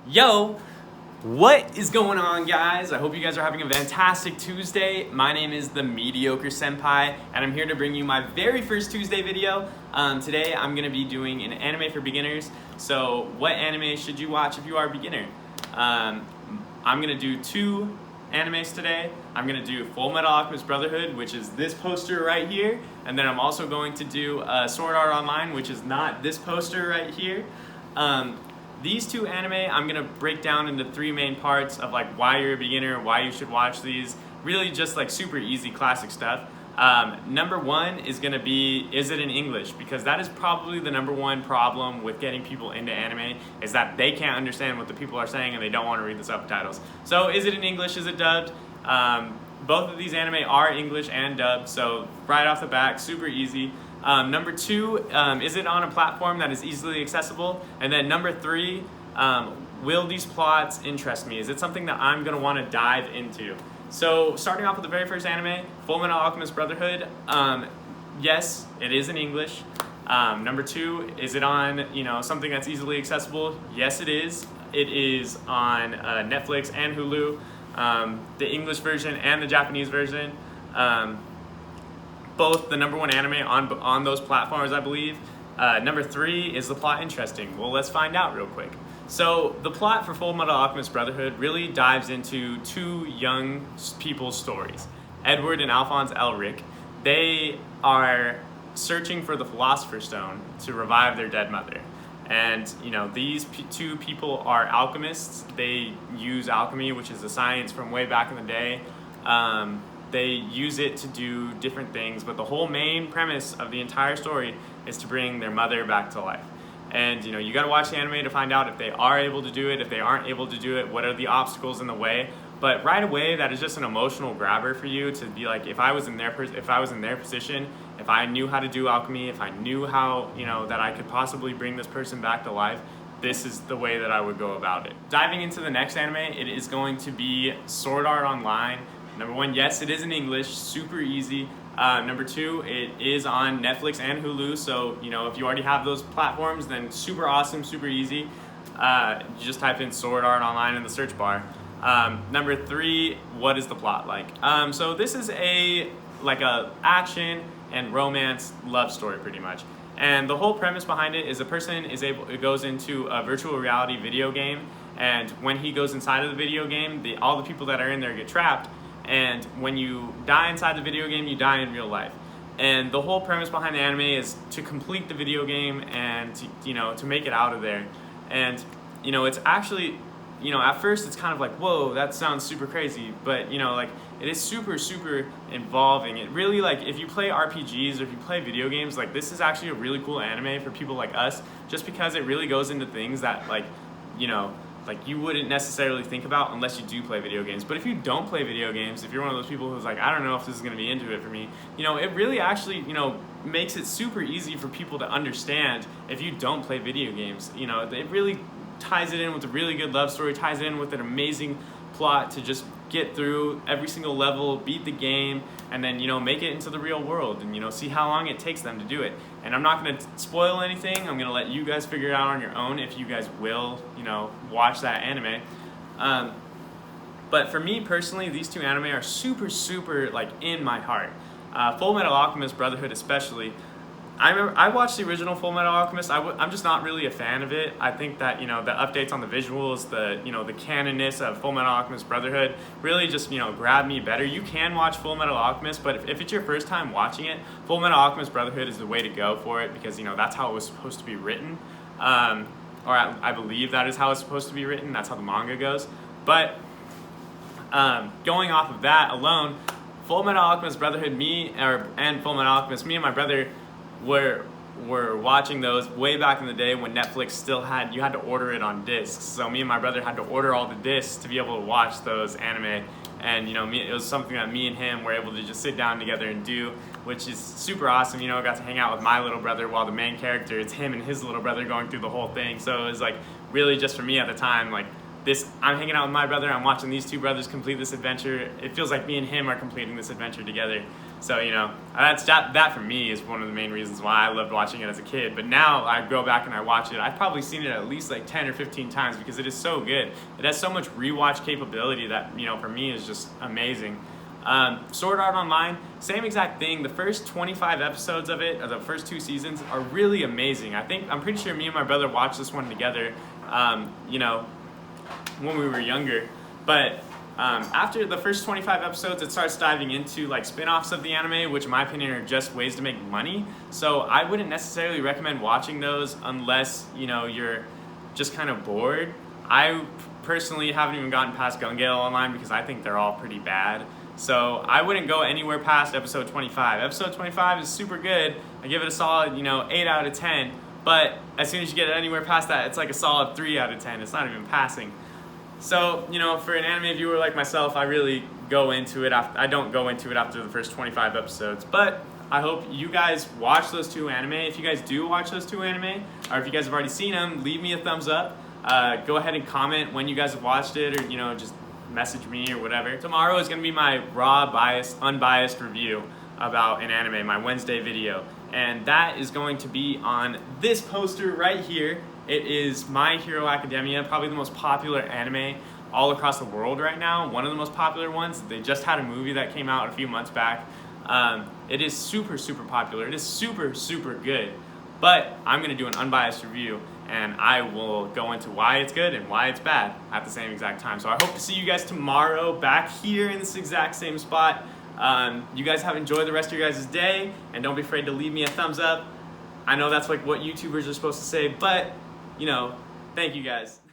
Yo, what is going on, guys? I hope you guys are having a fantastic Tuesday. My name is the Mediocre Senpai, and I'm here to bring you my very first Tuesday video. Today, I'm gonna be doing an anime for beginners. So, what anime should you watch if you are a beginner? I'm gonna do two animes today. I'm gonna do Full Metal Alchemist Brotherhood, which is this poster right here, and then I'm also going to do Sword Art Online, which is not this poster right here. These two anime I'm gonna break down into three main parts of like why you're a beginner, why you should watch these. Really just like super easy classic stuff. Number one is gonna be, is it in English? Because that is probably the number one problem with getting people into anime, is that they can't understand what the people are saying and they don't want to read the subtitles. So is it in English, is it dubbed? Both of these anime are English and dubbed, so right off the bat, super easy. Number two, is it on a platform that is easily accessible? And then number three, will these plots interest me? Is it something that I'm going to want to dive into? So starting off with the very first anime, Full Metal Alchemist Brotherhood, yes, it is in English. Number two, is it on something that's easily accessible? Yes, it is. It is on Netflix and Hulu, the English version and the Japanese version. Both the number one anime on those platforms, I believe. Number three, is the plot interesting? Well, let's find out real quick. So the plot for Full Metal Alchemist Brotherhood really dives into two young people's stories. Edward and Alphonse Elric. They are searching for the Philosopher's Stone to revive their dead mother. And these two people are alchemists. They use alchemy, which is a science from way back in the day. They use it to do different things, but the whole main premise of the entire story is to bring their mother back to life. And you gotta watch the anime to find out if they are able to do it, if they aren't able to do it, what are the obstacles in the way. But right away, that is just an emotional grabber for you to be like, if I was in their position, if I knew how to do alchemy, if I knew how that I could possibly bring this person back to life, this is the way that I would go about it. Diving into the next anime, it is going to be Sword Art Online. Number one, yes, it is in English, super easy. Number two, it is on Netflix and Hulu, so if you already have those platforms, then super awesome, super easy. You just type in Sword Art Online in the search bar. Number three, what is the plot like? So this is a action and romance love story pretty much. And the whole premise behind it is a person goes into a virtual reality video game, and when he goes inside of the video game, all the people that are in there get trapped. And when you die inside the video game, you die in real life. And the whole premise behind the anime is to complete the video game and to make it out of there. And it's actually at first it's kind of like, whoa, that sounds super crazy, but it is super involving. It really, if you play RPGs or if you play video games, this is actually a really cool anime for people like us, just because it really goes into things that you wouldn't necessarily think about unless you do play video games. But if you don't play video games, if you're one of those people who's like, I don't know if this is going to be into it for me, it really actually, makes it super easy for people to understand if you don't play video games. It really ties it in with a really good love story, ties it in with an amazing plot to just get through every single level, beat the game, and then make it into the real world and see how long it takes them to do it. And I'm not going to spoil anything. I'm going to let you guys figure it out on your own if you guys will watch that anime. But for me personally, these two anime are super in my heart. Full Metal Alchemist Brotherhood especially. I watched the original Full Metal Alchemist. I'm just not really a fan of it. I think that the updates on the visuals, the canonness of Full Metal Alchemist Brotherhood really just grab me better. You can watch Full Metal Alchemist, but if it's your first time watching it, Full Metal Alchemist Brotherhood is the way to go for it, because that's how it was supposed to be written, or I believe that is how it's supposed to be written. That's how the manga goes. But going off of that alone, Full Metal Alchemist Brotherhood, and Full Metal Alchemist, me and my brother were watching those way back in the day when Netflix still you had to order it on discs. So me and my brother had to order all the discs to be able to watch those anime. And it was something that me and him were able to just sit down together and do, which is super awesome. I got to hang out with my little brother while the main character, it's him and his little brother going through the whole thing. So it was really just for me at the time, I'm hanging out with my brother, I'm watching these two brothers complete this adventure. It feels like me and him are completing this adventure together. So, you know, that for me is one of the main reasons why I loved watching it as a kid. But now I go back and I watch it. I've probably seen it at least like 10 or 15 times because it is so good. It has so much rewatch capability that, you know, for me is just amazing. Sword Art Online, same exact thing. The first 25 episodes of it, or the first 2 seasons, are really amazing. I'm pretty sure me and my brother watched this one together, you know, when we were younger. But after the first 25 episodes, it starts diving into like spin-offs of the anime, which in my opinion are just ways to make money. So I wouldn't necessarily recommend watching those unless, you know, you're just kind of bored. I personally haven't even gotten past Gun Gale Online because I think they're all pretty bad. So I wouldn't go anywhere past episode 25. Episode 25 is super good. I give it a solid, you know, 8 out of 10. But as soon as you get anywhere past that, it's like a solid 3 out of 10. It's not even passing. So, you know, for an anime viewer like myself, I really go into it. I don't go into it after the first 25 episodes. But I hope you guys watch those 2 anime. If you guys do watch those 2 anime, or if you guys have already seen them, leave me a thumbs up. Go ahead and comment when you guys have watched it, or, you know, just message me or whatever. Tomorrow is going to be my raw, unbiased review about an anime, my Wednesday video. And that is going to be on this poster right here. It is My Hero Academia, probably the most popular anime all across the world right now. One of the most popular ones. They just had a movie that came out a few months back. It is super, super popular. It is super, super good. But I'm going to do an unbiased review, and I will go into why it's good and why it's bad at the same exact time. So I hope to see you guys tomorrow back here in this exact same spot. You guys have enjoyed the rest of your guys' day, and don't be afraid to leave me a thumbs up. I know that's like what YouTubers are supposed to say, but, you know, thank you guys.